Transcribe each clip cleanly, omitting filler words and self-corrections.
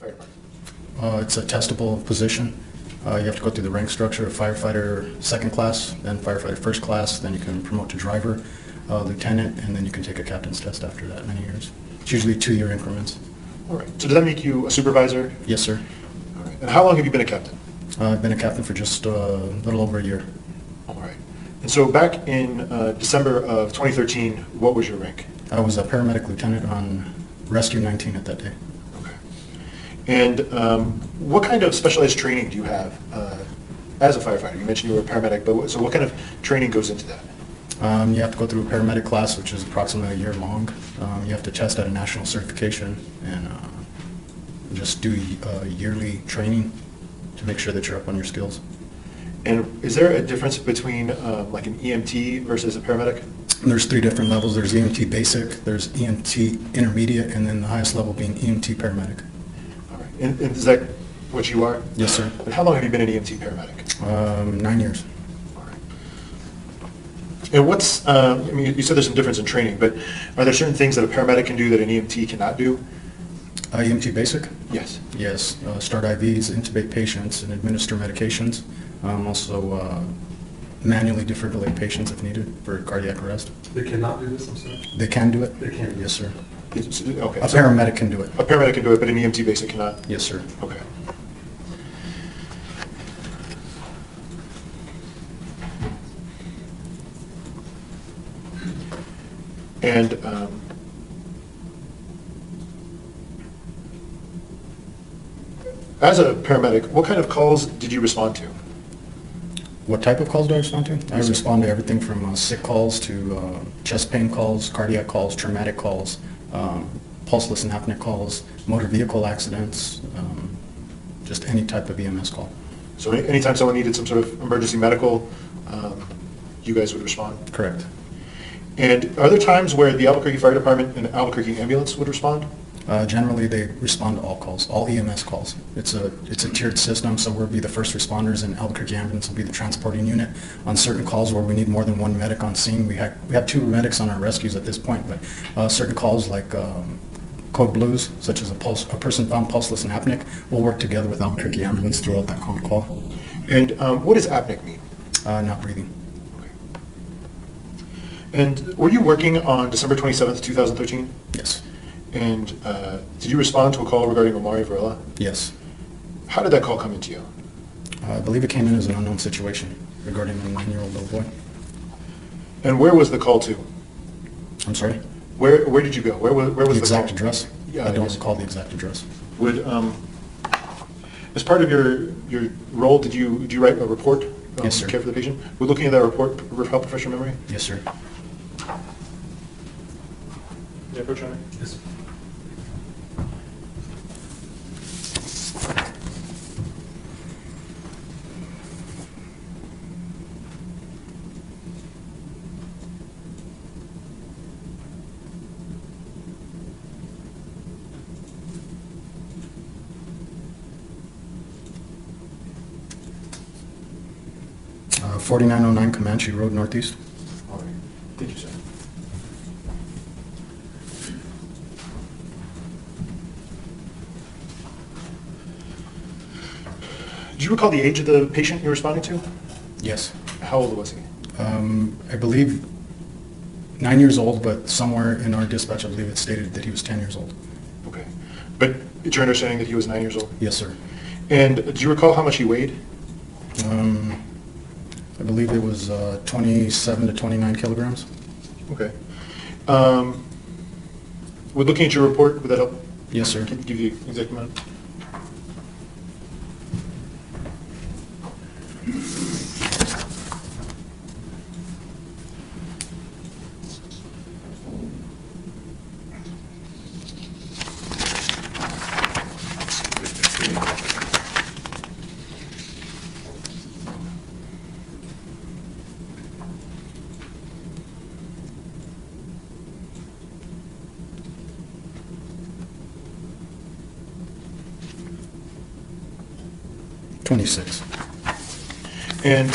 fire department? It's a testable position. You have to go through the rank structure of firefighter second class, then firefighter first class, then you can promote to driver, lieutenant, and then you can take a captain's test after that, many years. It's usually 2-year increments. All right. So does that make you a supervisor? Yes, sir. All right. And how long have you been a captain? I've been a captain for just a little over a year. All right. And so back in December of 2013, what was your rank? I was a paramedic lieutenant on Rescue 19 at that day. Okay. And what kind of specialized training do you have as a firefighter? You mentioned you were a paramedic, but so what kind of training goes into that? You have to go through a paramedic class, which is approximately a year long. You have to test at a national certification and just do yearly training to make sure that you're up on your skills. And is there a difference between like an EMT versus a paramedic? There's 3 different levels. There's EMT basic, there's EMT intermediate, and then the highest level being EMT paramedic. All right. And is that what you are? Yes, sir. And how long have you been an EMT paramedic? 9 years. All right. And what's, I mean, you said there's some difference in training, but are there certain things that a paramedic can do that an EMT cannot do? EMT basic? Yes. Yes. Start IVs, intubate patients, and administer medications. Also manually defibrillate patients if needed for cardiac arrest. They cannot do this, I'm sorry? They can do it? They can. Yes, sir. Okay. A paramedic can do it. A paramedic can do it, but an EMT basic cannot? Yes, sir. Okay. And as a paramedic, what kind of calls did you respond to? What type of calls do I respond to? I Yes, sir. respond to everything from sick calls to chest pain calls, cardiac calls, traumatic calls, pulseless and apneic calls, motor vehicle accidents, just any type of EMS call. So anytime someone needed some sort of emergency medical, you guys would respond? Correct. And are there times where the Albuquerque Fire Department and Albuquerque Ambulance would respond? Generally, they respond to all calls, all EMS calls. It's a tiered system, so we'll be the first responders, and Albuquerque Ambulance will be the transporting unit. On certain calls where we need more than one medic on scene, we have 2 medics on our rescues at this point, but certain calls like code blues, such as a person found pulseless and apneic, we'll work together with Albuquerque Ambulance throughout that code call. And what does apneic mean? Not breathing. And were you working on December 27th, 2013? Yes. And did you respond to a call regarding Omari Varela? Yes. How did that call come into you? I believe it came in as an unknown situation regarding a 9-year-old little boy. And where was the call to? I'm sorry? Where did you go? Where was The the exact call? address? Yeah, I don't yes. recall the exact address. Would as part of your role, did you write a report? Yes, sir. Care for the patient. Would looking at that report help refresh your memory? Yes, sir. Yeah, Coach Hunter? Yes. Uh, 4909 Comanche Road Northeast. All right. Thank you, sir. Do you recall the age of the patient you're responding to? Yes. How old was he? I believe 9 years old, but somewhere in our dispatch, I believe it stated that he was 10 years old. Okay. But it's your understanding that he was 9 years old? Yes, sir. And do you recall how much he weighed? I believe it was 27 to 29 kilograms. Okay. Would looking at your report, would that help? Yes, sir. Give you the exact amount? $26. And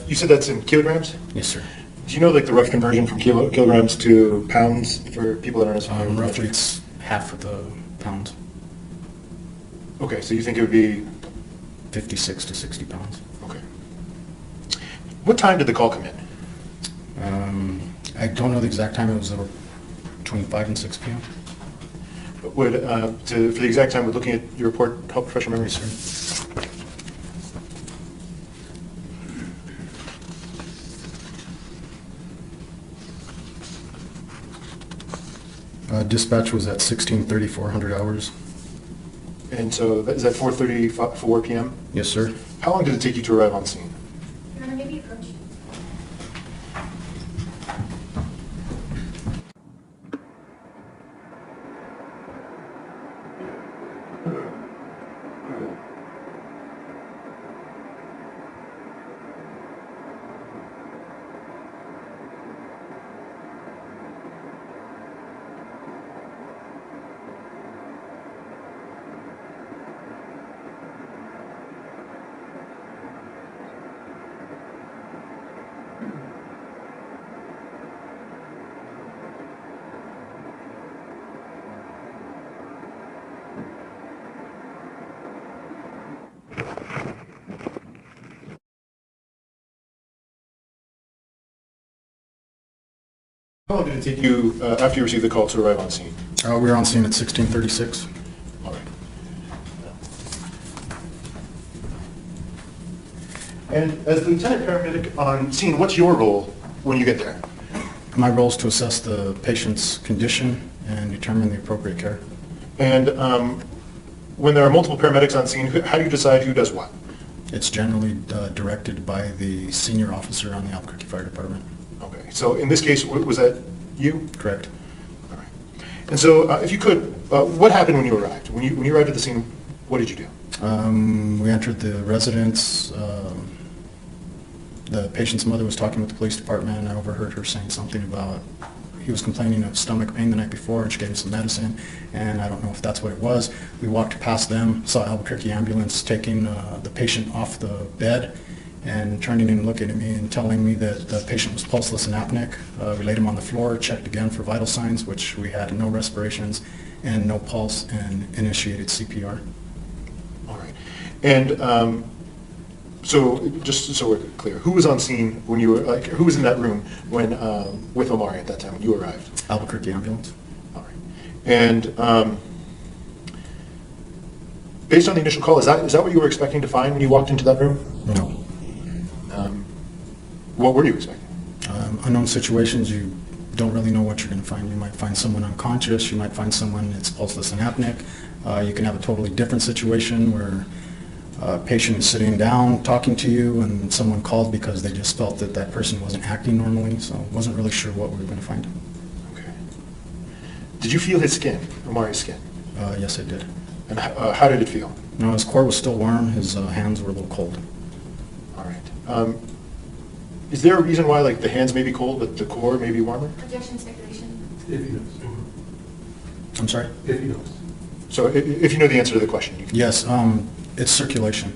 you said that's in kilograms? Yes, sir. Do you know like the rough conversion from kilograms to pounds for people that aren't as familiar with Roughly, it's half of the pounds. Okay, so you think it would be, 56 to 60 pounds. okay. What time did the call come in? I don't know the exact time. It was between 5 and 6 p.m. Would, for the exact time, would looking at your report help refresh your memory, sir? Dispatch was at 16:30, 400 hours. And so, is that 4:34 p.m.? Yes, sir. How long did it take you to arrive on scene? Your Honor, maybe approach. How long did it take you, after you received the call, to arrive on scene? We were on scene at 16:36. All right. And as the lieutenant paramedic on scene, what's your role when you get there? My role is to assess the patient's condition and determine the appropriate care. And when there are multiple paramedics on scene, how do you decide who does what? It's generally directed by the senior officer on the Albuquerque Fire Department. Okay, so in this case, was that you? Correct. All right. And so, if you could, what happened when you arrived? When you arrived at the scene, what did you do? We entered the residence. The patient's mother was talking with the police department, and I overheard her saying something about he was complaining of stomach pain the night before, and she gave him some medicine, and I don't know if that's what it was. We walked past them, saw Albuquerque ambulance taking the patient off the bed and turning and looking at me and telling me that the patient was pulseless and apneic. We laid him on the floor, checked again for vital signs, which we had no respirations and no pulse, and initiated CPR. All right. And so, just so we're clear, who was on scene when you were, who was in that room when, with Omari at that time when you arrived? Albuquerque ambulance. All right. And based on the initial call, is that what you were expecting to find when you walked into that room? No. What were you expecting? Unknown situations, you don't really know what you're going to find. You might find someone unconscious, you might find someone that's pulseless and apneic. You can have a totally different situation where a patient is sitting down talking to you and someone called because they just felt that that person wasn't acting normally, so wasn't really sure what we were going to find. Okay. Did you feel his skin, Omari's skin? Yes, I did. And how did it feel? No, his core was still warm, his hands were a little cold. All right. Is there a reason why, the hands may be cold, but the core may be warmer? Objection, speculation. If he knows. I'm sorry? If he knows. So if you know the answer to the question, you can. Yes, it's circulation.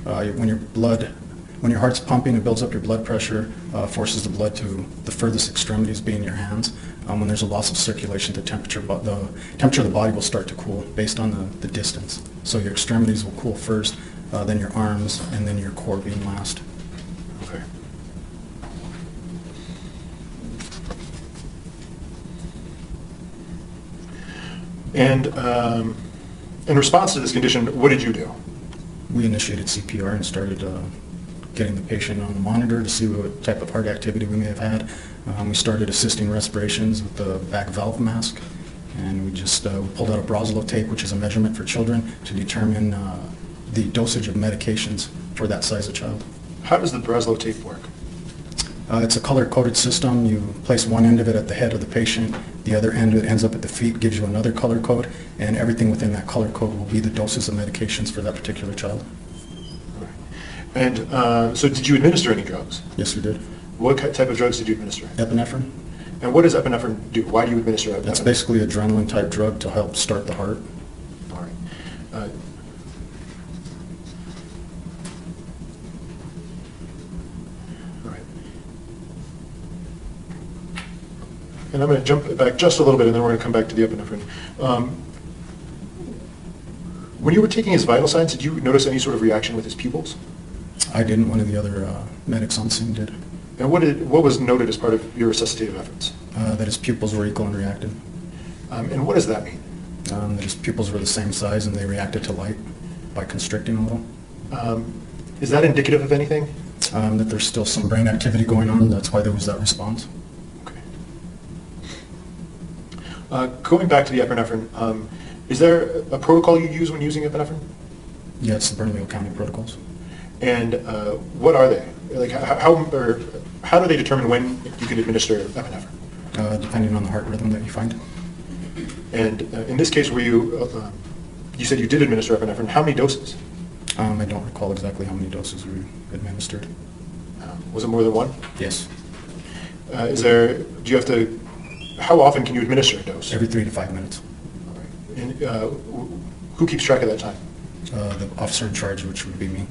When your heart's pumping, it builds up your blood pressure, forces the blood to the furthest extremities, being your hands. When there's a loss of circulation, the temperature of the body will start to cool based on the distance. So your extremities will cool first, then your arms, and then your core being last. Okay. And in response to this condition, what did you do? We initiated CPR and started getting the patient on the monitor to see what type of heart activity we may have had. We started assisting respirations with the back valve mask, and we just we pulled out a Brasilo tape, which is a measurement for children, to determine the dosage of medications for that size of child. How does the Brasilo tape work? It's a color-coded system. You place one end of it at the head of the patient, the other end of it ends up at the feet, gives you another color code, and everything within that color code will be the doses of medications for that particular child. All right. And so did you administer any drugs? Yes, we did. What type of drugs did you administer? Epinephrine. And what does epinephrine do? Why do you administer epinephrine? That's basically adrenaline-type drug to help start the heart. All right. All right. And I'm going to jump back just a little bit, and then we're going to come back to the epinephrine. When you were taking his vital signs, did you notice any sort of reaction with his pupils? I didn't, one of the other medics on scene did. And what was noted as part of your resuscitative efforts? That his pupils were equal and reactive. And what does that mean? That his pupils were the same size and they reacted to light by constricting a little. Is that indicative of anything? That there's still some brain activity going on, that's why there was that response. Okay. Going back to the epinephrine, is there a protocol you use when using epinephrine? Yeah, it's the Bernalillo County protocols. And what are they? Like how do they determine when you can administer epinephrine? Depending on the heart rhythm that you find. And in this case, where you said you did administer epinephrine, how many doses? I don't recall exactly how many doses we administered. Was it more than one? Yes, Do you have to, how often can you administer a dose? every 3 to 5 minutes. All right. And who keeps track of that time? The officer in charge, which would be me.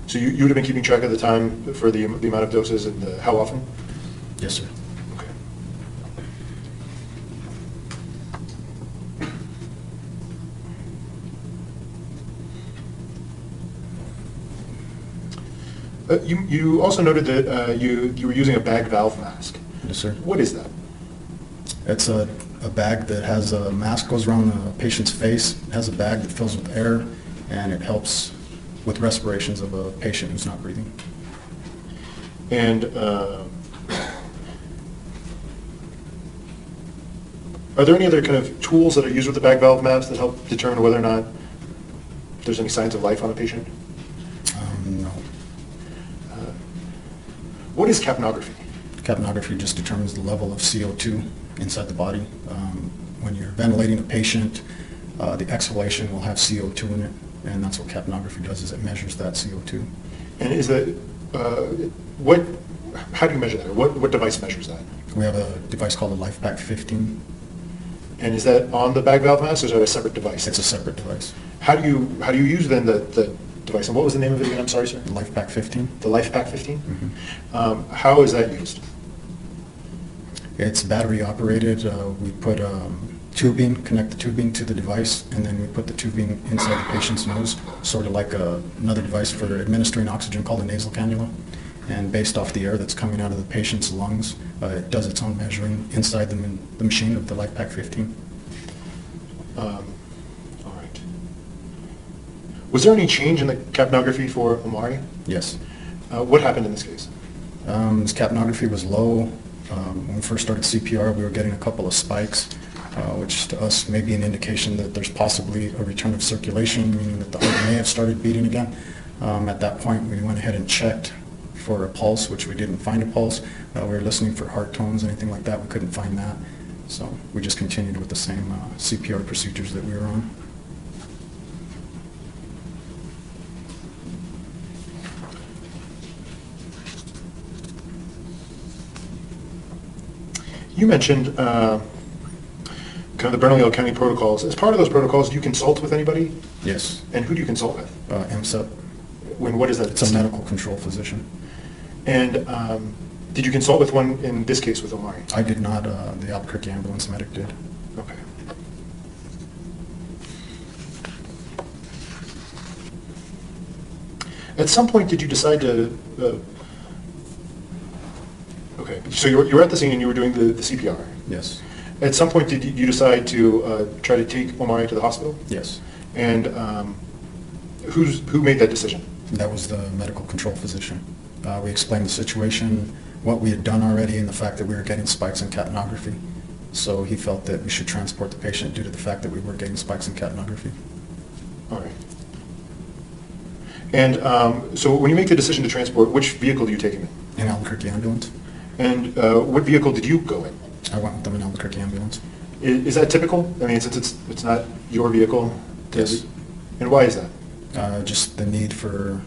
So you would have been keeping track of the time for the amount of doses and how often? Yes, sir. Okay. You also noted that you were using a bag valve mask. Yes, sir. What is that? It's a bag that has a mask goes around the patient's face. It has a bag that fills with air, and it helps with respirations of a patient who's not breathing. And are there any other kind of tools that are used with the bag valve mask that help determine whether or not there's any signs of life on a patient? No. What is capnography? Capnography just determines the level of CO2 inside the body. When you're ventilating a patient, the exhalation will have CO2 in it, and that's what capnography does, is it measures that CO2. And is that, how do you measure that? Or what device measures that? We have a device called a LifePak 15. And is that on the bag valve mask, or is that a separate device? It's a separate device. How do you use then the device? And what was the name of it again? I'm sorry, sir. The LifePak 15. The LifePak 15? Mhm. How is that used? It's battery operated. We put tubing, connect the tubing to the device, and then we put the tubing inside the patient's nose, sort of like another device for administering oxygen called a nasal cannula. And based off the air that's coming out of the patient's lungs, it does its own measuring inside the machine of the LifePak 15. All right. Was there any change in the capnography for Omari? Yes. What happened in this case? His capnography was low. When we first started CPR, we were getting a couple of spikes, which to us may be an indication that there's possibly a return of circulation, meaning that the heart may have started beating again. At that point, we went ahead and checked for a pulse, which we didn't find a pulse. We were listening for heart tones, anything like that. We couldn't find that. So we just continued with the same CPR procedures that we were on. You mentioned kind of the Bernalillo County protocols. As part of those protocols, do you consult with anybody? Yes. And who do you consult with? MSEP. What is that? It's a medical control physician. And did you consult with one in this case with Omari? I did not. The Albuquerque ambulance medic did. Okay. At some point, did you decide to? Okay, so you were at the scene and you were doing the CPR. Yes. At some point, did you decide to try to take Omari to the hospital? Yes. And who made that decision? That was the medical control physician. We explained the situation, what we had done already, and the fact that we were getting spikes in capnography. So he felt that we should transport the patient due to the fact that we were getting spikes in capnography. All right. And so when you make the decision to transport, which vehicle do you take him in? An Albuquerque ambulance. And what vehicle did you go in? I went with them in Albuquerque ambulance. Is that typical? I mean, since it's not your vehicle? Yes. And why is that? Just the need for